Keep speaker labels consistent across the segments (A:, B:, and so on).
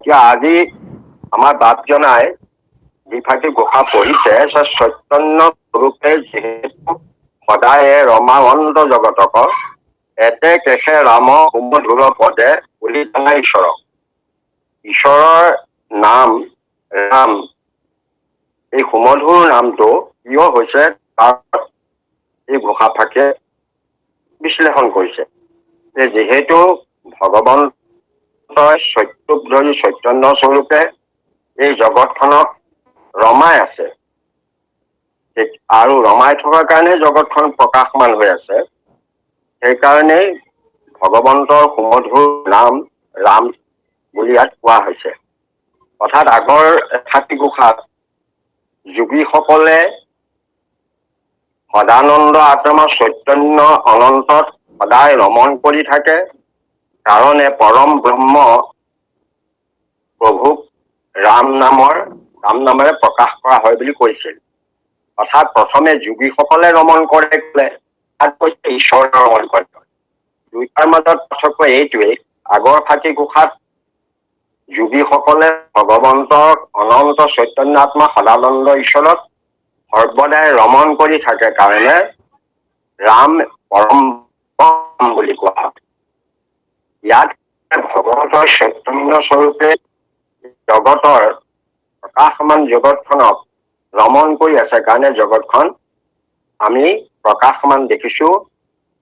A: এতিয়া আজি আমাৰ বাপজনাই যিফাঁকি ঘোষা পঢ়িছে চৈতন্য স্বৰূপে যিহেতু সদায় ৰমানন্দ জগতক এতে কেশে ৰাম সুমধুৰ পদে বুলি জনাই ঈশ্বৰক। ঈশ্বৰৰ নাম ৰাম, এই সুমধুৰ নামটো কিয় হৈছে তাৰ এই ঘোষা ফাঁকিয়ে বিশ্লেষণ কৰিছে যে যিহেতু ভগৱন্তই সত্যক ধৰি চৈতন্য স্বৰূপে এই জগতখনক ৰমাই আছে আৰু ৰমাই থকাৰ কাৰণে জগতখন প্ৰকাশমান হৈ আছে। সেইকাৰণেই ভগৱন্তৰ সুমধুৰ নাম ৰাম বুলি ইয়াত কোৱা হৈছে। অৰ্থাৎ আগৰ এফাঁকি ঘোষাত যোগীসকলে সদানন্দ আত্মা চৈতন্য অনন্তত সদায় ৰমণ কৰি থাকে কাৰণে পৰম ব্ৰহ্ম প্ৰভুক ৰাম নামেৰে প্ৰকাশ কৰা হয় বুলি কৈছিল। অৰ্থাৎ প্ৰথমে যোগীসকলে ৰমণ কৰে, তাত কৈছে ঈশ্বৰৰ ৰমণ কৰে। দুইটাৰ মাজত পাৰ্থক্য এইটোৱেই, আগৰ ফাঁকি ঘোষাত যোগীসকলে ভগৱন্তক অনন্ত চৈতন্য আত্মা সদানন্দ ঈশ্বৰক সৰ্বদাই ৰমণ কৰি থাকে কাৰণে ৰাম পৰম বুলি কোৱা হয়। ইয়াত ভগৱন্তৰ চৈতন্য স্বৰূপে জগতৰ প্ৰকাশমান জগতখনক ৰমণ কৰি আছে কাৰণে জগতখন আমি প্ৰকাশমান দেখিছো,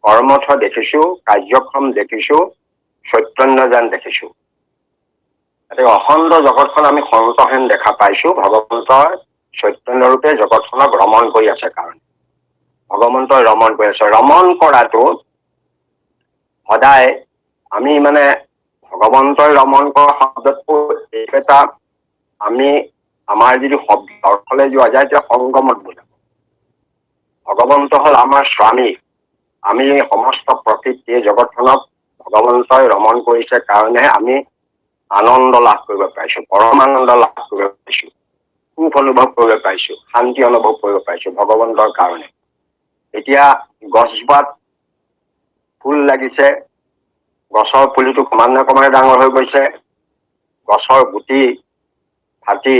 A: কৰ্মঠ দেখিছো, কাৰ্যক্ষম দেখিছো, চৈতন্যজান দেখিছো। অখণ্ড জগতখন আমি সন্তহেন দেখা পাইছো ভগৱন্তৰ চৈতন্য ৰূপে জগতখনক ৰমণ কৰি আছে কাৰণে। ভগৱন্তই ৰমণ কৰি আছে। ৰমণ কৰাটো সদায় আমি মানে ভগৱন্তই ৰমণ কৰা শব্দটো এটা আমি আমাৰ যদি শব্দ অৰ্থলৈ যোৱা যায় তেতিয়া সংগমত বুজাব। ভগৱন্ত হল আমাৰ স্বামী। আমি সমস্ত প্ৰকৃতি জগতখনক ভগৱন্তই ৰমণ কৰিছে কাৰণেহে আমি আনন্দ লাভ কৰিব পাৰিছো, পৰম আনন্দ লাভ কৰিব পাৰিছো, সুখ অনুভৱ কৰিব পাৰিছো, শান্তি অনুভৱ কৰিব পাৰিছো ভগৱন্তৰ কাৰণে। এতিয়া গছজোপাত ফুল লাগিছে, গছৰ পুলিটো ক্ৰমান্বয়ে ডাঙৰ হৈ গৈছে, গছৰ গুটি ফাটি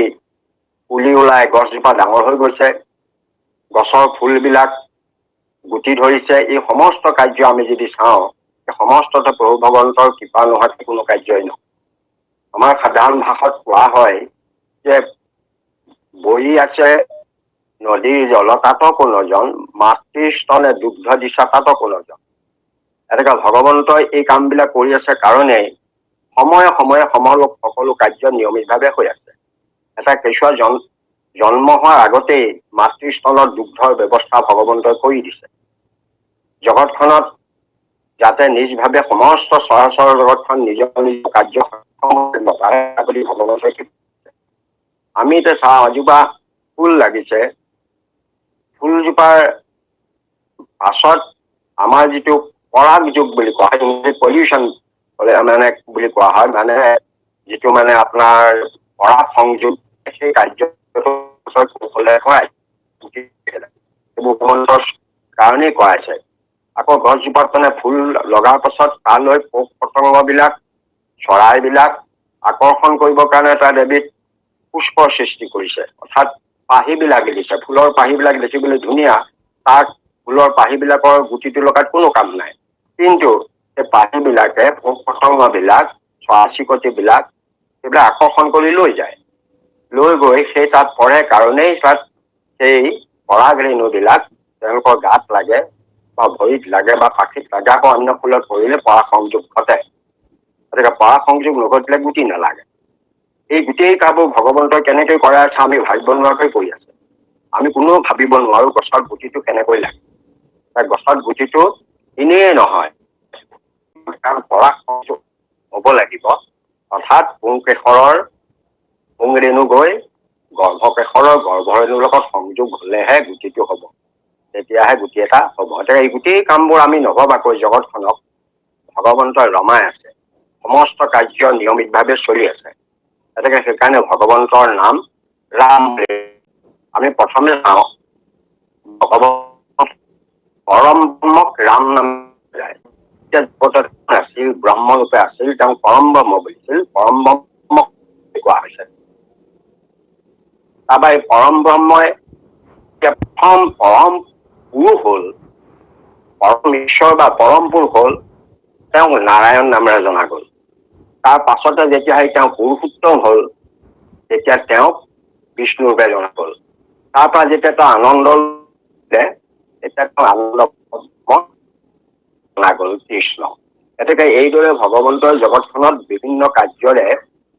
A: পুলি ওলাই গছজোপা ডাঙৰ হৈ গৈছে, গছৰ ফুলবিলাক গুটি ধৰিছে। এই সমস্ত কাৰ্য আমি যদি চাওঁ, এই সমস্ততে প্ৰভু ভগৱন্তৰ কৃপা নোহোৱাকে কোনো কাৰ্যই নহয়। আমাৰ সাধাৰণ ভাষাত কোৱা হয় যে বৈ আছে নদীৰ জল তাত কোনজন, মাতৃস্তনে দুগ্ধ দিছা তাত কোনজন। এনেকুৱা ভগৱন্তই এই কামবিলাক কৰি আছে কাৰণেই সময়ে সময়ে সকলো কাৰ্য নিয়মিতভাৱে হৈ আছে। এটা কেঁচুৱা জন্ম হোৱাৰ আগতেই মাতৃস্তনত দুগ্ধৰ ব্যৱস্থা ভগৱন্তই কৰি দিছে। জগতখনত যাতে নিজভাৱে সমস্ত চৰাচৰ জগতখন নিজৰ নিজৰ কাৰ্য বুলি ভগৱন্তই। আমি এতিয়া চাওঁ এজোপা ফুল লাগিছে, ফুলজোপাৰ পাছত আমাৰ যিটো পৰাগ যোগ বুলি কোৱা হয়, পলিউশ্যন মানে বুলি কোৱা হয়, মানে যিটো মানে আপোনাৰ পৰাগ সংযোগ, সেই কাৰ্যকলে কৰাই কাৰণেই কৰাইছে। আকৌ গছজোপাত মানে ফুল লগাৰ পাছত তালৈ পোক পতংগ বিলাক, চৰাইবিলাক আকৰ্ষণ কৰিবৰ কাৰণে তাত এবিধ পুষ্পৰ সৃষ্টি কৰিছে। অৰ্থাৎ পাহিবিলাক দিছে, ফুলৰ পাহিবিলাক দেখিবলৈ ধুনীয়া, তাত ফুলৰ পাহিবিলাকৰ গুটিটো লগাত কোনো কাম নাই, কিন্তু সেই পাহিবিলাকে পোক পতংগ বিলাক, চৰাই চিৰিকটি বিলাক সেইবিলাক আকৰ্ষণ কৰি লৈ যায়, লৈ গৈ সেই তাত পৰে কাৰণেই তাত সেই পৰাগ ৰেণুবিলাক তেওঁলোকৰ গাত লাগে বা ভৰিত লাগে বা পাখিত লাগে, আকৌ অন্য ফুলত পৰিলে পৰাগ সংযোগ ঘটে। গতিকে পৰাগ সংযোগ নঘটিলে গুটি নালাগে। এই গোটেই কামবোৰ ভগৱন্তই কেনেকৈ কৰাই আছে আমি ভাবিব নোৱাৰাকৈ কৰি আছে। আমি কোনেও ভাবিব নোৱাৰো গছৰ গুটিটো কেনেকৈ লাগে। গছৰ গুটিটো এনেই নহয়, কাৰণ পৰাগ সংযোগ হব লাগিব। অৰ্থাৎ পুংকেশৰৰ পুং ৰেণু গৈ গৰ্ভকেশৰৰ গৰ্ভৰেণুৰ লগত সংযোগ হলেহে গুটিটো হব, তেতিয়াহে গুটি এটা হব। এই গোটেই কামবোৰ আমি নভবাকৈ জগতখনক ভগৱন্তই ৰমাই আছে, সমস্ত কাৰ্য নিয়মিতভাৱে চলি আছে। গতিকে সেইকাৰণে ভগৱন্তৰ নাম ৰাম। আমি প্ৰথমে চাওঁ ভগৱন্ত পৰম ব্ৰহ্মক ৰাম নাম যায়। আছিল ব্ৰহ্মৰূপে আছিল, তেওঁ পৰম ব্ৰহ্ম বুলিছিল। পৰম ব্ৰহ্মক কোৱা হৈছে। তাৰপৰা এই পৰম ব্ৰহ্মই প্ৰথম পৰম পুৰুষ হ'ল, পৰম ঈশ্বৰ বা পৰম পুৰুষ হ'ল তেওঁ নাৰায়ণ নামেৰে জনা গ'ল। তাৰ পাছতে যেতিয়া তেওঁ পুৰুষোত্তম হ'ল, তেতিয়া তেওঁক বিষ্ণুৰূপে জনা গ'ল। তাৰ পৰা যেতিয়া তেওঁ আনন্দ তেতিয়া তেওঁ আনন্দ জনা গ'ল কৃষ্ণ। গতিকে এইদৰে ভগৱন্তৰ জগতখনত বিভিন্ন কাৰ্যৰে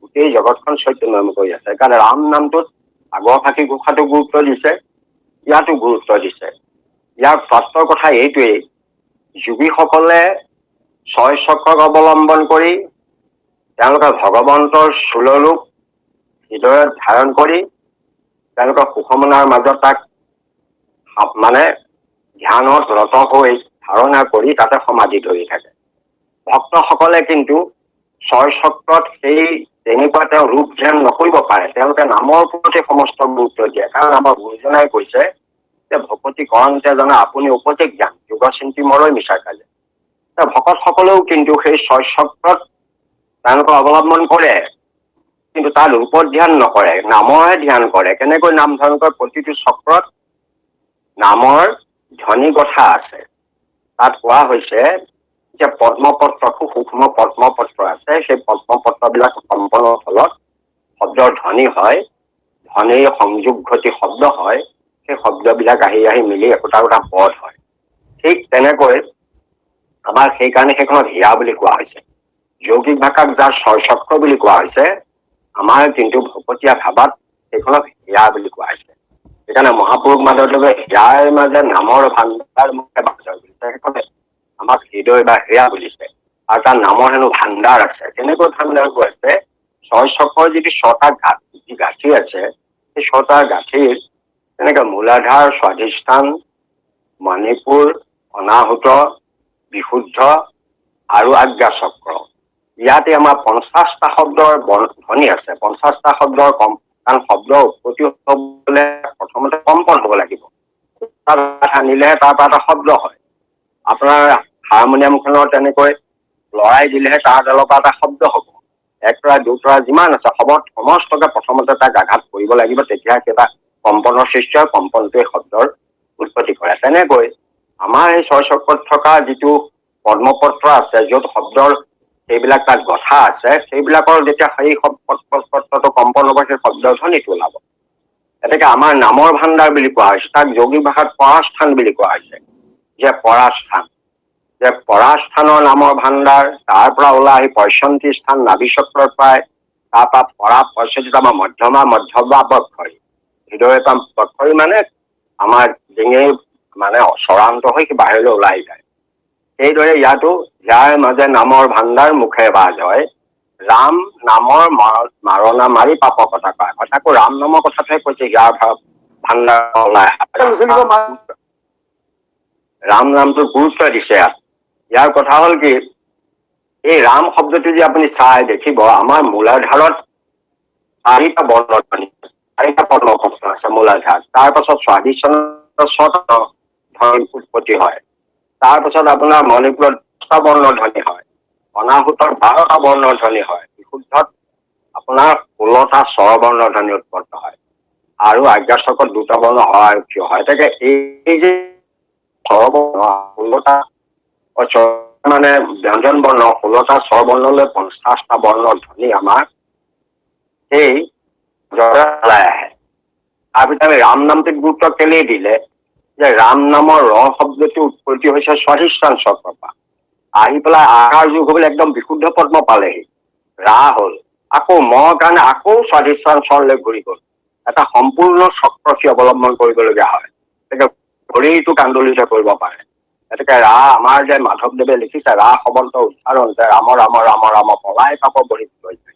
A: গোটেই জগতখন চৈতন্যময় কৰি আছে। সেইকাৰণে ৰাম নামটোত আগৰ ফাঁকি ঘোষাটো গুৰুত্ব দিছে, ইয়াতো গুৰুত্ব দিছে। ইয়াৰ তত্ত্বৰ কথা এইটোৱেই, যোগীসকলে ছয় চক্ৰক অৱলম্বন কৰি তেওঁলোকে ভগৱন্তৰ স্থূলৰূপ হৃদয়ত ধাৰণ কৰি তেওঁলোকৰ সুষমনাৰ মাজত তাক মানে ধ্যানত ৰত হৈ ধাৰণা কৰি তাতে সমাধি ধৰি থাকে। ভক্তসকলে কিন্তু ছয় চক্ৰত সেই তেনেকুৱা তেওঁ ৰূপ ধ্যান নকৰিব পাৰে, তেওঁলোকে নামৰ ওপৰতে সমস্ত গুৰুত্ব দিয়ে। কাৰণ আমাৰ গুৰুজনাই কৈছে যে ভকতি কৰন্তে জনা আপুনি উপদেশ জ্ঞান যোগ চিন্তি মৰৈ মিছা কাজে। ভকতসকলেও কিন্তু সেই ছয় চক্ৰত তেওঁলোকে অৱলম্বন কৰে, কিন্তু তাৰ ৰূপত ধ্যান নকৰে, নামৰহে ধ্যান কৰে। কেনেকৈ নাম ধ্যান কৰে? প্ৰতিটো চক্ৰত নামৰ ধ্বনি কথা আছে। তাত কোৱা হৈছে যে পদ্মপত্ৰ, খুব সূক্ষ্ম পদ্মপত্ৰ আছে, সেই পদ্মপত্ৰবিলাক কম্পনৰ ফলত শব্দৰ ধ্বনি হয়, ধ্বনিৰ সংযোগ ঘটি শব্দ হয়, সেই শব্দবিলাক আহি আহি মিলি একোটা একোটা পদ হয়। ঠিক তেনেকৈ আমাৰ সেইকাৰণে সেইখনত হিয়া বুলি কোৱা হৈছে। যৌগিক ভাষাত যাৰ ছয় চক্ৰ বুলি কোৱা হৈছে, আমাৰ কিন্তু ভকতীয়া ভাৱত সেইখনক হিয়া বুলি কোৱা হৈছে। সেইকাৰণে মহাপুৰুষ মাধৱদেৱে হিয়াৰ মাজে নামৰ ভাণ্ডাৰ মুখে বাজয় বুলিছে, সেইখনে আমাক হৃদয় বা হিয়া বুলিছে। আৰু তাৰ নামৰ হেনো ভাণ্ডাৰ আছে। কেনেকৈ ভাণ্ডাৰ আছে? ছয় চক্ৰৰ যিটো ছটা গাঁঠি আছে, সেই ছটা গাঁঠিৰ তেনেকে মূলাধাৰ, স্বাধিষ্ঠান, মণিপুৰ, অনাহুত, বিশুদ্ধ আৰু আজ্ঞা চক্ৰ। ইয়াতে আমাৰ 50টা শব্দৰ ধ্বনি আছে। 50টা শব্দৰ কাৰণ শব্দ উৎপত্তি হবলৈ প্ৰথমতে কম্পন হ'ব লাগিব, আনিলেহে তাৰ পৰা এটা শব্দ হয়। আপোনাৰ হাৰমনিয়ামখনৰ তেনেকৈ লৰাই দিলেহে তাৰ ডালৰ পৰা এটা শব্দ হ'ব। একতৰা দুতৰা যিমান আছে সমস্তকে প্ৰথমতে তাক আঘাত কৰিব লাগিব, তেতিয়া সেইটা কম্পনৰ সৃষ্টি হয়, কম্পনটোৱে শব্দৰ উৎপত্তি কৰে। তেনেকৈ আমাৰ এই ছয় চক্ৰত থকা যিটো পদ্মপত্ৰ আছে, য'ত শব্দৰ সেইবিলাক তাত গঠা আছে, সেইবিলাকৰ যেতিয়া সেই পত্ৰটো কম্পন হ'ব, সেই শব্দ ধ্বনিটো ওলাব। গতিকে আমাৰ নামৰ ভাণ্ডাৰ বুলি কোৱা হৈছে। তাক যোগী ভাষাত পৰাস্থান বুলি কোৱা হৈছে, যে পৰাস্থান, যে পৰাস্থানৰ নামৰ ভাণ্ডাৰ, তাৰ পৰা ওলাই আহি পয়সন্তী স্থান নাভি চক্ৰত পায়, তাৰ পৰা পৰা পয়সন্তীত আমাৰ মধ্যমা বক্ষৰী, হৃদয় বক্ষৰী মানে আমাৰ ডিঙিৰ মানে চৰান্ত হৈ বাহিৰলৈ ওলাই যায়। সেইদৰে ইয়াতো ইয়াৰ মাজে নামৰ ভাণ্ডাৰ মুখে বাজ হয়, ৰাম নামৰ মাৰণা মাৰি পাপৰ কথা কয়। আকৌ ৰাম নামৰ কথাটোহে কৈছে, ইয়াৰ ভাণ্ডাৰ ওলাই ৰাম নামটো গুৰুত্ব দিছে। ইয়াৰ কথা হ'ল কি, এই ৰাম শব্দটো যে আপুনি চাই দেখিব, আমাৰ মূলাধাৰত 4টা বৰ্ণ ধ্বনি, 4টা পদ্মপত্ৰ আছে মূলাধাৰ। তাৰ পাছত স্বাধিষ্ঠানৰ 6টা ধ্বনি উৎপত্তি হয়। তাৰ পাছত আপোনাৰ মণিপুৰত 10টা বৰ্ণ ধ্বনি হয়, অনাহুতত 12টা বৰ্ণ ধ্বনি হয়, বিশুদ্ধত আপোনাৰ 16টা স্বৰবৰ্ণ ধ্বনি উৎপন্ন হয়, আৰু আজ্ঞা চক্ৰত 2টা বৰ্ণ হয় কিয় হয়। তাকে এই যে স্বৰবৰ্ণ 16টা মানে ব্যঞ্জন বৰ্ণ 16টা স্বৰবৰ্ণলৈ 50টা বৰ্ণৰ ধ্বনি আমাৰ সেই ওলাই আহে। তাৰপিছত আমি ৰাম নামটোত গুৰুত্ব কেলেই দিলে, যে ৰাম নামৰ ৰ শব্দটো উৎপত্তি হৈছে স্বাধিষ্ঠান চক্ৰৰ পৰা, আহি পেলাই আহাৰ যুগ হ'বলৈ একদম বিশুদ্ধ পদ্ম পালেহি, ৰা হ'ল, আকৌ মৰ কাৰণে আকৌ স্বাধিষ্ঠান চৰলৈ ঘূৰি গ'ল। এটা সম্পূৰ্ণ চক্ৰ সি অৱলম্বন কৰিবলগীয়া হয়। গতিকে শৰীৰটোক আন্দোলিত কৰিব পাৰে। গতিকে ৰা আমাৰ যে মাধৱদেৱে লিখিছে, ৰা শব্দ উচ্চাৰণ যে ৰাম ৰাম ৰাম ৰাম পলাই পাপ বহি গৈছে।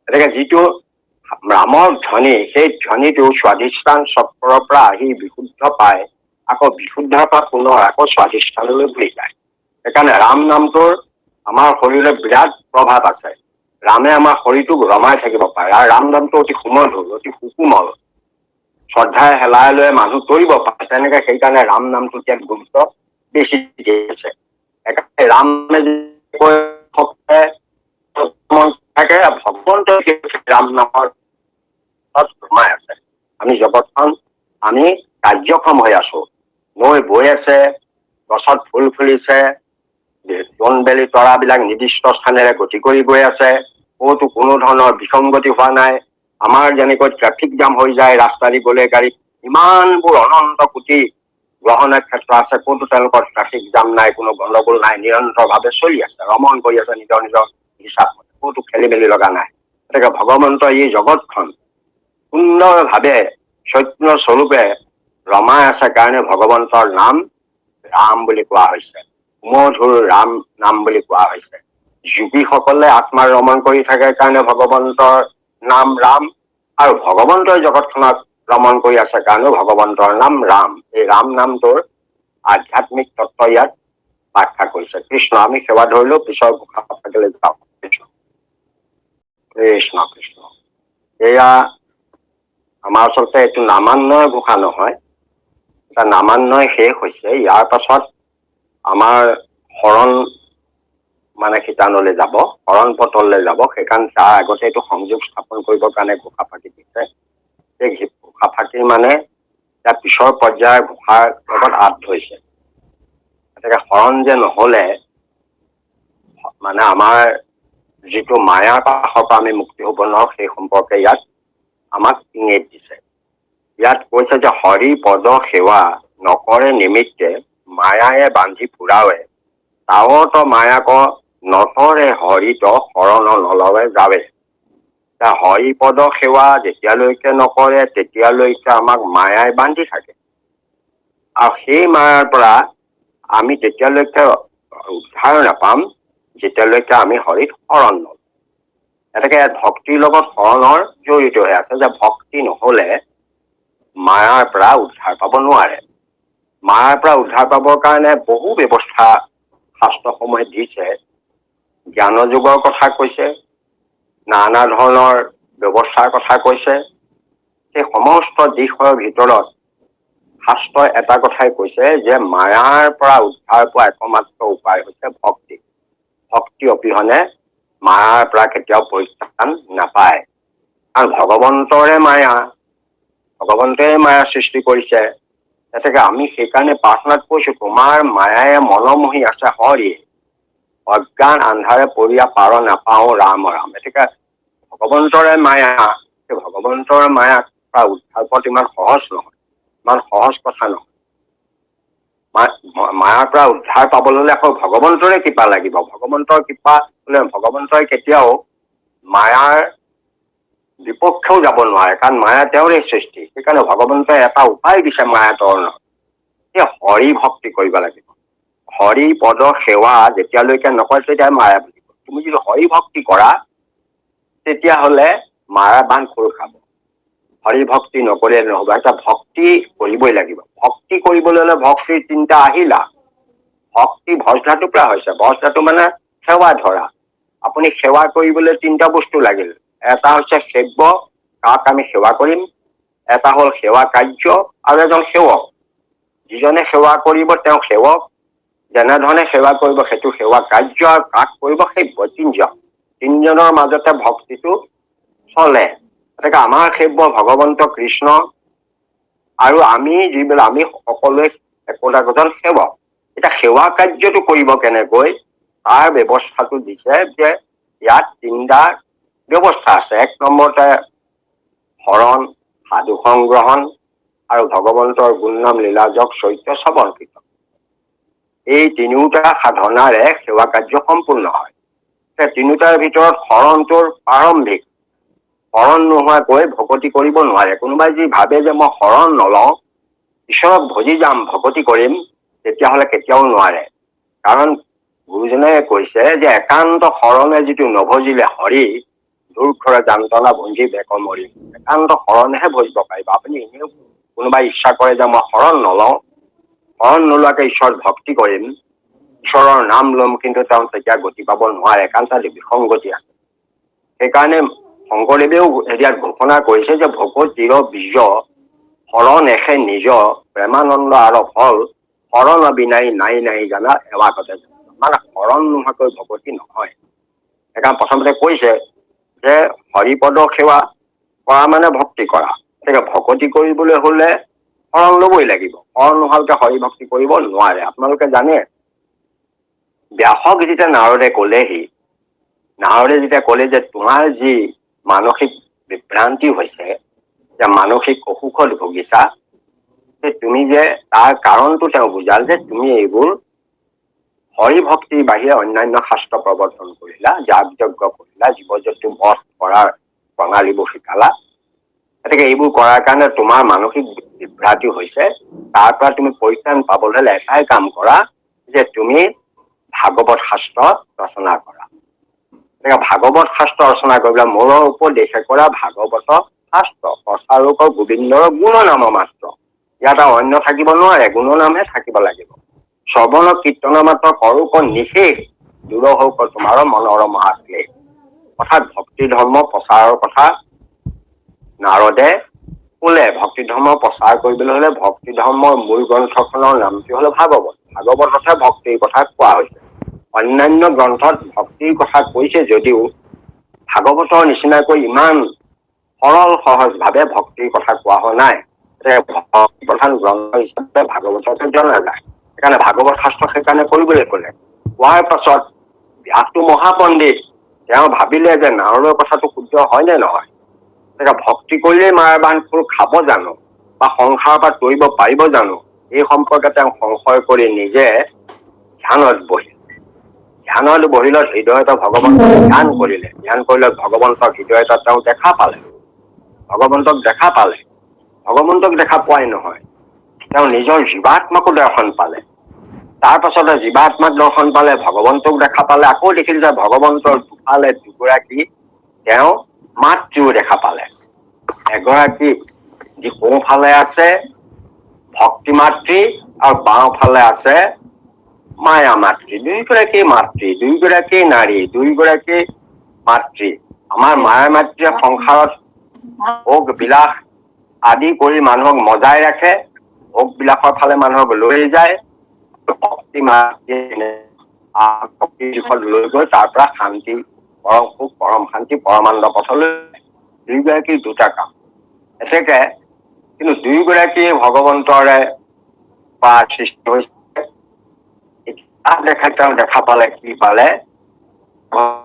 A: গতিকে যিটো ৰামৰ ধ্বনি, সেই ধ্বনিটো স্বাধিষ্ঠান চক্ৰৰ পৰা আহি বিশুদ্ধ পায়, আকৌ বিশুদ্ধৰ পৰা পুনৰ আকৌ স্বাধিষ্ঠানলৈ ঘূৰি যায়। সেইকাৰণে ৰাম নামটোৰ আমাৰ শৰীৰত বিৰাট প্ৰভাৱ আছে। ৰামে আমাৰ শৰীৰটোক ৰমাই থাকিব পাৰে, আৰু ৰাম নামটো অতি সুমধুৰ, অতি সুকোমল, শ্ৰদ্ধাই হেলাই লৈ মানুহ কৰিব পাৰে। তেনেকে সেইকাৰণে ৰাম নামটো ইয়াত গুৰুত্ব বেছি দিছে। ৰামে থাকে ভগৱন্ত ৰাম নামৰ সোমাই আছে। আমি জগতখন আমি কাৰ্যক্ষম হৈ আছো। নৈ বৈ আছে, গছত ফুল ফুলিছে, বন বেলি তৰাবিলাক নিৰ্দিষ্ট স্থানেৰে গতি কৰি গৈ আছে। ক'তো কোনো ধৰণৰ বিসংগতি হোৱা নাই। আমাৰ যেনেকৈ ট্ৰেফিক জাম হৈ যায় ৰাস্তা দি গ'লে গাড়ীত, ইমানবোৰ অনন্ত কোটি গ্ৰহ নক্ষত্ৰ আছে, ক'তো তেওঁলোকৰ ট্ৰেফিক জাম নাই, কোনো গণ্ডগোল নাই, নিৰন্তৰভাৱে চলি আছে, ৰমণ কৰি আছে নিজৰ নিজৰ হিচাপ, ক'তো খেলি মেলি লগা নাই। গতিকে ভগৱন্তৰ এই জগতখন সুন্দৰভাৱে চৈতন্য স্বৰূপে ৰমাই আছে কাৰণে ভগৱন্তৰ নাম ৰাম বুলি কোৱা হৈছে, মধুৰ ৰাম নাম বুলি কোৱা হৈছে। যোগীসকলে আত্মাৰ ৰমণ কৰি থাকে কাৰণে ভগৱন্তৰ নাম ৰাম, আৰু ভগৱন্তৰ জগতখনত ৰমণ কৰি আছে কাৰণে ভগৱন্তৰ নাম ৰাম। এই ৰাম নামটোৰ আধ্যাত্মিক তত্ত্ব ইয়াত ব্যাখ্যা কৰিছে। কৃষ্ণ আমি সেৱা ধৰিলো, পিছৰ ঘোষা থাকিলে যাওঁ। কৃষ্ণ কৃষ্ণ। এয়া আমাৰ আচলতে এইটো নামান্বয় ঘোষা নহয়, এটা নামান্বয় শেষ হৈছে। ইয়াৰ পাছত আমাৰ শৰণ মানে শিতানলৈ যাব, শৰণ পটললৈ যাব। সেইকাৰণে তাৰ আগতে এইটো সংযোগ স্থাপন কৰিবৰ কাৰণে ঘোষা ফাঁকি দিছে। সেই ঘোষা ফাঁকি মানে তাৰ পিছৰ পৰ্যায়ৰ ঘোষাৰ লগত হাত ধৰিছে। গতিকে শৰণ যে নহলে মানে আমাৰ যিটো মায়াৰ পাশৰ পৰা আমি মুক্তি হ'ব নোৱাৰো, সেই সম্পৰ্কে ইয়াত আমাক ইংগিত দিছে। ইয়াত কৈছে যে হৰি পদ সেৱা নকৰে নিমিত্তে মায়ায়ে বান্ধি ফুৰাৱে, তাৱত মায়াক নতৰে হৰিত শৰণ নলৱে যাৱে। হৰি পদ সেৱা যেতিয়ালৈকে নকৰে তেতিয়ালৈকে আমাক মায়াই বান্ধি থাকে, আৰু সেই মায়াৰ পৰা আমি তেতিয়ালৈকে উদ্ধাৰ নাপাম যেতিয়ালৈকে আমি হৰিত শৰণ নলওঁ। এনেকে ভক্তিৰ লগত শৰণৰ জড়িত হৈ আছে, যে ভক্তি নহলে মায়াৰ পৰা উদ্ধাৰ পাব নোৱাৰে। মায়াৰ পৰা উদ্ধাৰ পাবৰ কাৰণে বহু ব্যৱস্থা শাস্ত্ৰসমূহে দিছে। জ্ঞান যোগৰ কথা কৈছে, নানা ধৰণৰ ব্যৱস্থাৰ কথা কৈছে। সেই সমস্ত দিশৰ ভিতৰত শাস্ত্ৰই এটা কথাই কৈছে যে মায়াৰ পৰা উদ্ধাৰ পোৱা একমাত্ৰ উপায় হৈছে ভক্তি। ভক্তি অবিহনে মায়াৰ পৰা কেতিয়াও পৰিত্ৰাণ নাপায়। আৰু ভগৱন্তৰে মায়া, ভগৱন্তই মায়া সৃষ্টি কৰিছে। গতিকে আমি সেইকাৰণে প্ৰাৰ্থনাত কৈছো, তোমাৰ মায়াই মনমোহি আছে হৰি, অজ্ঞান আন্ধাৰে পৰিয়া পাৰ নাপাও ৰাম ৰাম। গতিকে ভগৱন্তৰে মায়া, সেই ভগৱন্তৰ মায়াক পৰা উদ্ধাৰ পোৱাটো ইমান সহজ নহয়, ইমান সহজ কথা নহয়। মায়াৰ পৰা উদ্ধাৰ পাবলৈ হলে আকৌ ভগৱন্তৰে কৃপা লাগিব। ভগৱন্তৰ কৃপা হলে ভগৱন্তই কেতিয়াও মায়াৰ বিপক্ষেও যাব নোৱাৰে, কাৰণ মায়া তেওঁৰে সৃষ্টি। সেইকাৰণে ভগৱন্তই এটা উপায় দিছে মায়া তৰণৰ, যে হৰি ভক্তি কৰিব লাগিব। হৰি পদ সেৱা যেতিয়ালৈকে নকৰে তেতিয়া মায়া বুলিব। তুমি যদি হৰি ভক্তি কৰা তেতিয়াহলে মায়া বান্ধ খোল খাব। হৰি ভক্তি নকৰিলে নহব, এটা ভক্তি কৰিবই লাগিব। ভক্তি কৰিবলৈ হলে ভক্তিৰ তিনিটা আহিলা। ভক্তি ভজধাতুৰ পৰা হৈছে, ভজধাতু মানে সেৱা ধৰা। আপুনি সেৱা কৰিবলৈ তিনিটা বস্তু লাগিল। এটা হৈছে সেব্য, কাক আমি সেৱা কৰিম। এটা হ'ল সেৱা কাৰ্য, আৰু এজন সেৱক। যিজনে সেৱা কৰিব তেওঁ সেৱক, যেনেধৰণে সেৱা কৰিব সেইটো সেৱা কাৰ্য, আৰু কাক কৰিব সেব্য। তিনিজনৰ মাজতে ভক্তিটো চলে। গতিকে আমাৰ সেব্য ভগৱন্ত কৃষ্ণ, আৰু আমি যিবিলাক আমি সকলোৱে একোজন সেৱক। এতিয়া সেৱা কাৰ্যটো কৰিব কেনেকৈ তাৰ ব্যৱস্থাটো দিছে, যে ইয়াত তিনিটা ব্যৱস্থা আছে। এক নম্বৰতে শৰণ, সাধু সংগ্ৰহণ, আৰু ভগৱন্তৰ গুণনাম লীলাজক চৰিত্ৰ শ্ৰৱণ কীৰ্তন। এই তিনিওটা সাধনাৰে সেৱা কাৰ্য সম্পূৰ্ণ হয়। তিনিওটাৰ ভিতৰত শৰণটোৰ প্ৰাৰম্ভিক। শৰণ নোহোৱাকৈ ভকতি কৰিব নোৱাৰে। কোনোবাই যি ভাবে যে মই শৰণ নলওঁ, ঈশ্বৰক ভজি যাম, ভকতি কৰিম, তেতিয়াহলে কেতিয়াও নোৱাৰে। কাৰণ গুৰুজনে কৈছে যে একান্ত শৰণে যিটো নভজিলে হৰি, দুৰ্ঘৰে যান্তনা ভঞ্জি বেক মৰি। একান্ত শৰণেহে ভজিব পাৰিব। আপুনি এনেও কোনোবাই ইচ্ছা কৰে যে মই শৰণ নলওঁ, শৰণ নোলোৱাকে ঈশ্বৰ ভক্তি কৰিম, ঈশ্বৰৰ নাম লম, কিন্তু তেওঁ তেতিয়া গতি পাব নোৱাৰে, কাৰণ তাত বিসংগতি আছে। সেইকাৰণে শংকৰদেৱেও ইয়াত ঘোষণা কৰিছে যে ভকত চিৰ বীজ শৰণ এসে নিজ, প্ৰেমানন্দ আৰু ফল শৰণ বিনাই নাই নাই জানা এৱাগতে। মানে শৰণ নোহোৱাকৈ ভকতি নহয়। সেইকাৰণে প্ৰথমতে কৈছে যে হৰিপদ সেৱা কৰা মানে ভক্তি কৰা। গতিকে ভকতি কৰিবলৈ হলে শৰণ লবই লাগিব। শৰণ নোহোৱালৈকে হৰি ভক্তি কৰিব নোৱাৰে। আপোনালোকে জানে ব্যাসক যেতিয়া নাৰদে কলেহি, নাৰদে যেতিয়া কলে যে তোমাৰ যি মানসিক বিভ্ৰান্তি হৈছে, যে মানসিক অসুখত ভুগিছা, তুমি যে তাৰ কাৰণটো তেওঁ বুজাল যে তুমি এইবোৰ হৰি ভক্তিৰ বাহিৰে অন্যান্য শাস্ত্ৰ প্ৰৱৰ্তন কৰিলা, যাগ যজ্ঞ কৰিলা, জীৱ জন্তু বধ কৰাৰ প্ৰণালীবোৰ শিকালা। গতিকে এইবোৰ কৰাৰ কাৰণে তোমাৰ মানসিক বিভ্ৰান্তি হৈছে। তাৰ পৰা তুমি পৰিত্ৰাণ পাবলৈ হলে এটাই কাম কৰা যে তুমি ভাগৱত শাস্ত্ৰ ৰচনা কৰা। গতিকে ভাগৱত শাস্ত্ৰ ৰচনা কৰিবলৈ মূৰৰ উপদেশে কৰা ভাগৱত শাস্ত্ৰ প্ৰচাৰক গোবিন্দৰ গুণ নাম মাত্ৰ। ইয়াত আৰু অন্য থাকিব নোৱাৰে, গুণনামহে থাকিব লাগিব। শ্ৰৱণ কীৰ্তন মাত্ৰ কৰোক নিশেষ, দূৰ হওক তোমাৰ মনৰ মহাক্লেশ। অৰ্থাৎ ভক্তি ধৰ্ম প্ৰচাৰৰ কথা নাৰদে কলে। ভক্তি ধৰ্ম প্ৰচাৰ কৰিবলৈ হলে ভক্তি ধৰ্মৰ মূল গ্ৰন্থখনৰ নামটো হল ভাগৱত। ভাগৱততহে ভক্তিৰ কথা কোৱা হৈছে। অন্যান্য গ্ৰন্থত ভক্তিৰ কথা কৈছে যদিও ভাগৱতৰ নিচিনাকৈ ইমান সৰল সহজ ভাৱে ভক্তিৰ কথা কোৱা হোৱা নাই। ভক্তি প্ৰধান গ্ৰন্থ হিচাপে ভাগৱতকে জনা যায়। সেইকাৰণে ভাগৱত শাস্ত্ৰ সেইকাৰণে কৰিবলৈ কলে। কোৱাৰ পাছত ব্যাসটো মহাপণ্ডিত, তেওঁ ভাবিলে যে নাৰদৰ কথাটো শুদ্ধ হয় নে নহয়। ভক্তি কৰিলেই মায়াৰ বান্ধ খোল খাব জানো, বা সংসাৰৰ পৰা তৰিব পাৰিব জানো, এই সম্পৰ্কে তেওঁ সংশয় কৰি নিজে ধ্যানত বহিল। ধ্যানত বহিলত হৃদয়ত ভগৱন্তক ধ্যান কৰিলে। ধ্যান কৰিলত ভগৱন্তক হৃদয়ত তেওঁ দেখা পালে। ভগৱন্তক দেখা পালে। ভগৱন্তক দেখা পোৱাই নহয়, তেওঁ নিজৰ জীৱাত্মাকো দৰ্শন পালে। তাৰ পাছতে জীৱাত্মাক দৰ্শন পালে, ভগৱন্তক দেখা পালে। আকৌ দেখিল যে ভগৱন্তৰ দুফালে দুগৰাকী তেওঁ মাতৃও দেখা পালে। এগৰাকী যি সোঁফালে আছে ভক্তি মাতৃ আৰু বাওঁফালে আছে মায়া মাতৃ। দুয়োগৰাকী মাতৃ, দুয়োগৰাকী নাৰী, দুয়োগৰাকী মাতৃ। আমাৰ মায়া মাতৃয়ে সংসাৰত ভোগ বিলাস আদি কৰি মানুহক মজাই ৰাখে, ভোগ বিলাসৰ ফালে মানুহক লৈ যায়। ভক্তি মাতৃয়ে ভক্তিৰ দিশত লৈ গৈ তাৰ পৰা শান্তি, পৰম সুখ, পৰম শান্তি, পৰমানন্দ পথলৈ। দুয়োগৰাকীৰ দুটা কাম এতেকে, কিন্তু দুয়োগৰাকী ভগৱন্তৰে বা সৃষ্টি হৈছে। তেওঁ দেখা পালে, কি পালে,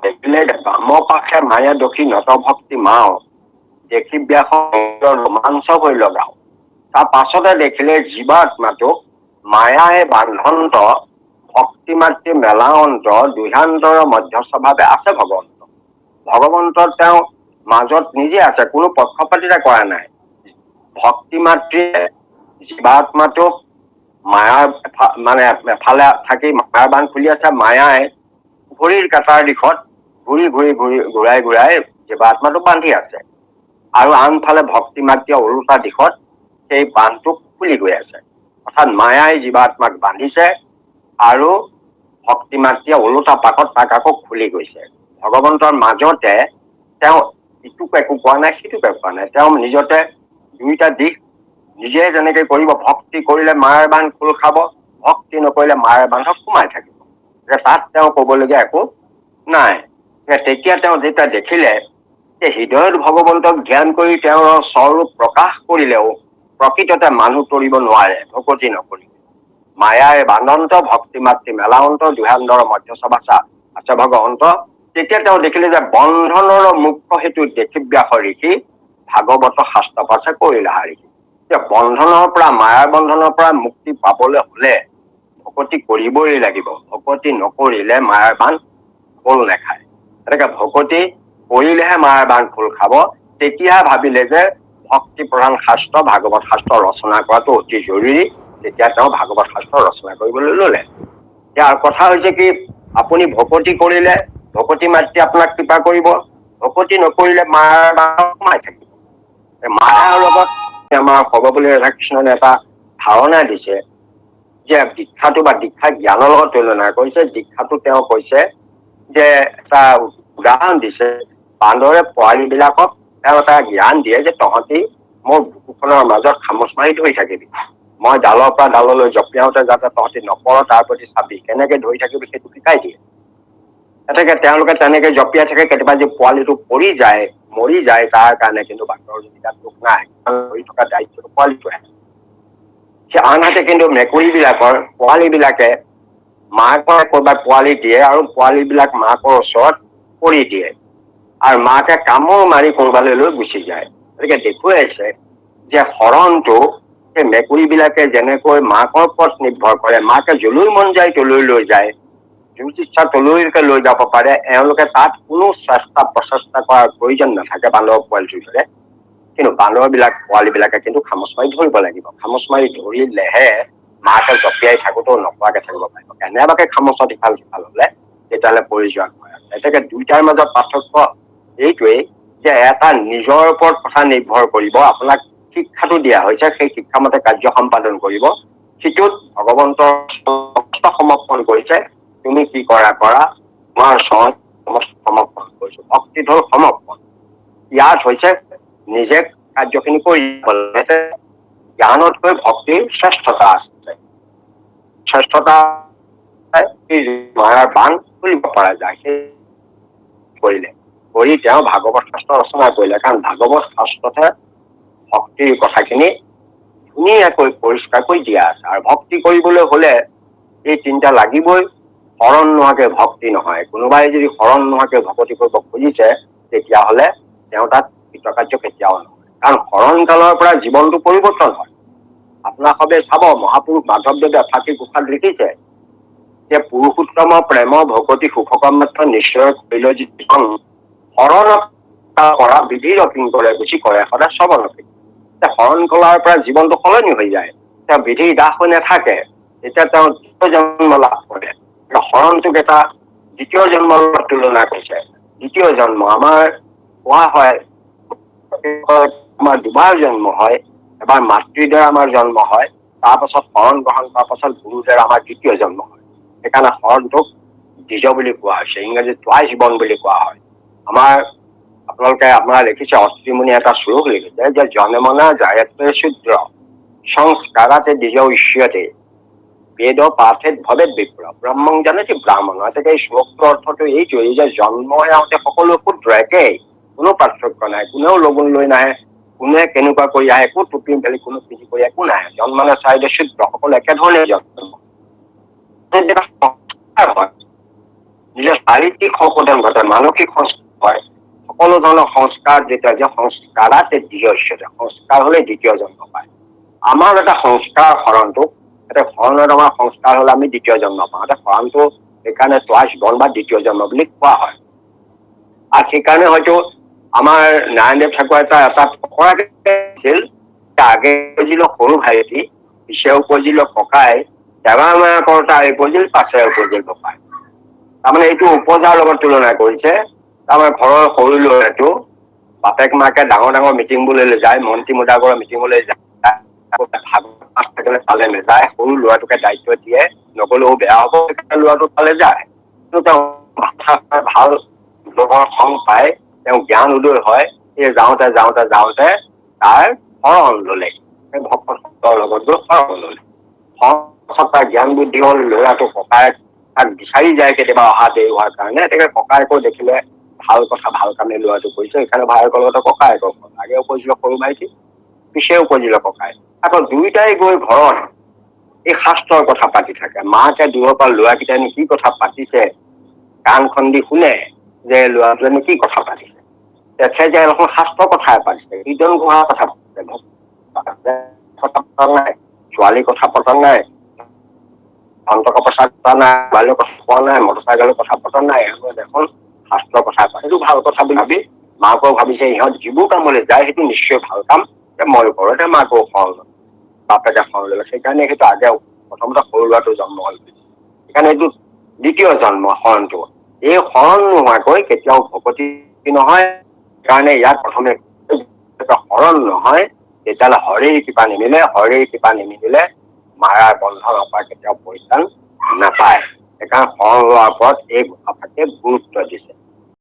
A: দেখিলে বামৰ পাশে মায়া দক্ষী নত ভক্তি মাও, দেখি ব্যাস ৰোমাঞ্চ হৈ লগাও। তাৰ পাছতে দেখিলে জীৱাত্মাটোক মায়াই বান্ধন্ত, ভক্তি মাতৃ মেলাৱন্ত, দুহান্তৰ মধ্যস্থভাৱে আছে ভগৱন্ত। ভগৱন্তৰ তেওঁ মাজত নিজে আছে, কোনো পক্ষপাতিতা কৰা নাই। ভক্তি মাতৃয়ে জীৱাত্মাটোক মায়াৰ মানে এফালে থাকি মায়াৰ বান্ধ খুলি আছে। মায়াই ঘড়ীৰ কাটাৰ দিশত ঘূৰাই ঘূৰাই জীৱাত্মাটোক বান্ধি আছে। আৰু আনফালে ভক্তি মাতৃয়ে ওলোটা দিশত সেই বান্ধটোক খুলি গৈ আছে। অৰ্থাৎ মায়াই জীৱাত্মাক বান্ধিছে আৰু ভক্তি মাতৃয়ে ওলোটা পাকত তাক আকৌ খুলি গৈছে। ভগৱন্তৰ মাজতে তেওঁ ইটোক একো কোৱা নাই, সিটোক একো কোৱা নাই। তেওঁ নিজতে দুইটা দিশ নিজে যেনেকে কৰিব। ভক্তি কৰিলে মায়াৰ বান্ধ খোল খাব, ভক্তি নকৰিলে মায়াৰ বান্ধত সোমাই থাকিব। তাত তেওঁ কবলগীয়া একো নাই। তেতিয়া তেওঁ যেতিয়া দেখিলে যে হৃদয়ত ভগৱন্তক ধ্যান কৰি তেওঁৰ স্বৰূপ প্ৰকাশ কৰিলেও প্ৰকৃততে মানুহ তৰিব নোৱাৰে ভকতি নকৰি। মায়াই বান্ধন্ত, ভক্তি মাতৃ মেলাৱন্ত, দুহান্তৰ মধ্যস্থ আছে ভগৱন্ত। তেতিয়া তেওঁ দেখিলে যে বন্ধনৰ মুক্ত হেতু দেখি ব্যাস ঋষি, ভাগৱত শাস্ত্ৰ পাছে কৰিলা ঋষি। যে বন্ধনৰ পৰা, মায়াৰ বন্ধনৰ পৰা মুক্তি পাবলৈ হলে ভকতি কৰিবই লাগিব। ভকতি নকৰিলে মায়াৰ বান্ধ খোল নাখায়। এনেকে ভকতি কৰিলেহে মায়াৰ বান্ধ খোল খাব। তেতিয়া ভাবিলে যে ভক্তি প্ৰধান শাস্ত্ৰ ভাগৱত শাস্ত্ৰ ৰচনা কৰাটো অতি জৰুৰী। তেতিয়া তেওঁ ভাগৱত শাস্ত্ৰ ৰচনা কৰিবলৈ ললে। ইয়াৰ কথা হৈছে কি, আপুনি ভকতি কৰিলে ভকতি মাতৃ আপোনাক কৃপা কৰিব, ভকতি নকৰিলে মায়াৰ বান্ধত সোমাই থাকিব। মায়াৰ লগত আমাৰ সৰ্বপল্লী ৰাধাকৃষ্ণনে এটা ধাৰণা দিছে যে দীক্ষাটো বা দীক্ষা জ্ঞানৰ লগত তুলনা কৰিছে। দীক্ষাটো তেওঁ কৈছে যে এটা উদাহৰণ দিছে, বান্দৰে পোৱালী বিলাকক তেওঁ এটা জ্ঞান দিয়ে যে তহঁতি মোৰ বুকুখনৰ মাজত খামোচ মাৰি ধৰি থাকিবি, মই ডালৰ পৰা ডাললৈ জপিয়াওতে যাতে তহঁতি নপৰ তাৰ প্ৰতি চাবি, কেনেকে ধৰি থাকিবি সেইটো শিকাই দিয়ে। এতেকে তেওঁলোকে তেনেকে জপিয়াই থাকে, কেতিয়াবা যে পোৱালিটো পৰি যায় মৰি যায় তাৰ কাৰণে কিন্তু বাঘৰ যেনিবা দুখ নাই, পৰি থকা দায়িত্বটো পোৱালিটোৱে। আনহাতে কিন্তু মেকুৰীবিলাকৰ পোৱালীবিলাকে মাকৰ কৰবাত পোৱালি দিয়ে আৰু পোৱালীবিলাক মাকৰ ওচৰত পৰি দিয়ে আৰু মাকে কামোৰ মাৰি কোনোবালৈ লৈ গুচি যায়। গতিকে দেখুৱাইছে যে হৰণটো সেই মেকুৰীবিলাকে যেনেকৈ মাকৰ ওপৰত নিৰ্ভৰ কৰে, মাকে যলৈ মন যায় তলৈ লৈ যায়, যোন ইচ্ছা তলৈকে লৈ যাব পাৰে, এওঁলোকে তাত কোনো চেষ্টা প্ৰচেষ্টা কৰাৰ প্ৰয়োজন নাথাকে বান্দৰ পোৱালিটোৰ দৰে। কিন্তু বান্দৰবিলাক পোৱালীবিলাকে কিন্তু খামোচ মাৰি ধৰিব লাগিব। খামোচ মাৰি ধৰিলেহে মাকে জপিয়াই থাকোতেও নকৰাকে থাকিব পাৰিব। কেনেবাকে খামোচত ইফাল সিফাল হলে তেতিয়াহ'লে পৰি যোৱা হয়। এতেকে দুইটাৰ মাজত পাৰ্থক্য এইটোৱেই যে এটা নিজৰ ওপৰত কথা নিৰ্ভৰ কৰিব, আপোনাক শিক্ষাটো দিয়া হৈছে, সেই শিক্ষামতে কাৰ্য সম্পাদন কৰিব। সিটোত ভগৱন্তৰ সমৰ্পণ কৰিছে, তুমি কি কৰা কৰা, তোমাৰ সমৰ্পণ কৰিছো। ভক্তিত হ'ল সমৰ্পণ, ইয়াত হৈছে নিজে কাৰ্যখিনি কৰি জ্ঞানতকৈ ভক্তিৰ শ্ৰেষ্ঠতা আছে। শ্ৰেষ্ঠতা মায়াৰ বান খুলিব পৰা যায়। সেই কৰিলে কৰি তেওঁ ভাগৱত শাস্ত্ৰ ৰচনা কৰিলে, কাৰণ ভাগৱত শাস্ত্ৰতহে ভক্তিৰ কথাখিনি ধুনীয়াকৈ পৰিষ্কাৰকৈ দিয়া আছে। আৰু ভক্তি কৰিবলৈ হলে এই তিনিটা লাগিবই। শৰণ নোহোৱাকে ভক্তি নহয়। কোনোবাই যদি শৰণ নোহোৱাকে ভক্তি কৰিব খুজিছে তেতিয়াহ'লে তেওঁ তাত কৃতকাৰ্য কেতিয়াও নহয়, কাৰণ শৰণ কালৰ পৰা জীৱনটো পৰিৱৰ্তন হয়। আপোনাৰ সবে চাব, মহাপুৰুষ মাধৱদেৱে ফাঁকি ঘোষাত লিখিছে যে পুৰুষোত্তমৰ প্ৰেম ভকতি সুখকৰ্মাৰ্থ নিশ্চয় কৰিল জীৱন, শৰণ কৰা বিধিৰ অপিং কৰে বেছি কৰে সদায় শ্ৰৱণ অপিং। শৰণ কলাৰ পৰা জীৱনটো সলনি হৈ যায়, তেওঁ বিধিৰ দাস হৈ নাথাকে, তেতিয়া তেওঁ দ্বিতীয় জন্ম লাভ কৰে। শৰণটোক এটা দ্বিতীয় জন্মৰ তুলনা কৰিছে। দ্বিতীয় জন্ম আমাৰ কোৱা হয়, আমাৰ দুবাৰ জন্ম হয়, এবাৰ মাতৃৰ দ্বাৰা আমাৰ জন্ম হয়, তাৰ পাছত শৰণ গ্ৰহণ কৰাৰ পাছত গুৰুৰ দ্বাৰা আমাৰ দ্বিতীয় জন্ম হয়। সেইকাৰণে শৰণটোক দ্বিজ বুলি কোৱা হৈছে, ইংৰাজীত টুৱাইচ বৰ্ণ বুলি কোৱা হয়। আপোনাৰ লিখিছে, অত্ৰিমুনি এটা শ্লোক লিখিছে যে জন্মনা জায়তে শূদ্ৰ সংস্কাৰাতে দ্বিজ উচ্যতে বেদ পাঠেত ভৱেত বিপ্ৰ ব্ৰহ্মং জানতি ব্ৰাহ্মণ। গতিকে এই শ্লোকটোৰ অৰ্থটো এইটোৱেই যে জন্ম হওঁতে সকলো শূদ্ৰ একেই, কোনো পাৰ্থক্য নাই, কোনেও লগুণ লৈ নাহে, কোনে কেনেকুৱা কৰি আহে, একো টুপি মেলি কোনো পিন্ধি কৰি একো নাহে, জন্মানে চাইডে শূদ্ৰ সকলো একেধৰণে জন্ম। নিজৰ শাৰীৰিক সংশোধন ঘটে, মানসিক সংস্কাৰ হয়, সকলো ধৰণৰ সংস্কাৰ যেতিয়া যে সংস্কাৰাতে দ্বিতীয় সংস্কাৰ হলে দ্বিতীয় জন্ম পায়। আমাৰ এটা সংস্কাৰ শৰণটোক, এটা শৰণত আমাৰ সংস্কাৰ হলে আমি দ্বিতীয় জন্ম পাওঁ। এটা শৰণটো সেইকাৰণে টুৱাইচ বৰ্ণ বা দ্বিতীয় জন্ম বুলি কোৱা হয়। আৰু সেইকাৰণে হয়তো আমাৰ নাৰায়ণদেৱ ঠাকুৰ এটা ফকৰাকে ছিল, আগে উপজিল সৰু ভাইটি, পিছে উপজিল ককাই, দেৱা মায়া কৰোতা উপজিল পাছে উপজিল ককাই। তাৰমানে এইটো উপজাৰ লগত তুলনা কৰিছে। তাৰমানে ঘৰৰ সৰু ল'ৰাটো বাপেক মাকে ডাঙৰ ডাঙৰ মিটিংবলৈ যায়, মন্ত্ৰী মুদাগৰৰ মিটিঙলৈ যায়, থাকিলে তালে নাযায়, সৰু ল'ৰাটোকে দায়িত্ব দিয়ে, নগলেও বেয়া হ'ব, ল'ৰাটো তালে যায়। কিন্তু তেওঁ ভাল লোকৰ সং পায়, তেওঁ জ্ঞান উদয় হয়, এই যাওঁতে যাওঁতে যাওঁতে তাৰ শৰণ ললে, সেই ভক্তৰ লগত গৈ শৰণ ললে। তাৰ জ্ঞান বুদ্ধি হ'ল, ল'ৰাটো ককায়েক তাক বিচাৰি যায় কেতিয়াবা অহা দেৰি হোৱাৰ কাৰণে। তেতিয়া ককায়েকো দেখিলে ভাল কথা ভাল কামে ল'ৰাটো কৰিছে, সেইকাৰণে ভায়েকৰ লগতে ককায়েকৰ আগে উপজিল সৰু ভাইটি, পিছে উপজিল ককাই। আকৌ দুয়োটাই গৈ ঘৰত এই শাস্ত্ৰৰ কথা পাতি থাকে। মাকে দূৰৰ পৰা ল'ৰাকেইটাই কি কথা পাতিছে কাণ খন্দি শুনে যে ল'ৰাটোৱে কি কথা পাতিছে, তেখেতে এখন শাস্ত্ৰৰ কথাই পাতিছে, কীৰ্তন ঘোষাৰ কথা নাই, ছোৱালীৰ কথা পতা নাই, অন্তকৰ কথা পতা নাই, বাল্যৰ কথা কোৱা নাই, মটৰচাইকেলৰ কথা পতা নাই, এখন শাস্ত্ৰৰ কথা পাতে। সেইটো ভাল কথা বুলি ভাবি মাকেও ভাবিছে ইহঁত যিবোৰ কামলৈ যায় সেইটো নিশ্চয় ভাল কাম, মই কৰো, এতিয়া মাকেও শৰণ ললে, বাপেকে শৰণ ললে। সেইকাৰণে সেইটো আগে প্ৰথমতে সৰু ল'ৰাটো জন্ম হল। সেইকাৰণে এইটো দ্বিতীয় জন্ম শৰণটো। এই শৰণ নোহোৱাকৈ কেতিয়াও ভকতি নহয়। সেইকাৰণে ইয়াত প্ৰথমে শৰণ নহয়, তেতিয়াহ'লে হৰিৰ কৃপা নিমিলে, হৰিৰ কৃপা নিমিলিলে মায়াৰ বন্ধনৰ পৰা কেতিয়াও পৰিত্ৰাণ নাপায়। সেইকাৰণে শৰণ লোৱাৰ ওপৰত এই কথাকে গুৰুত্ব দিছে।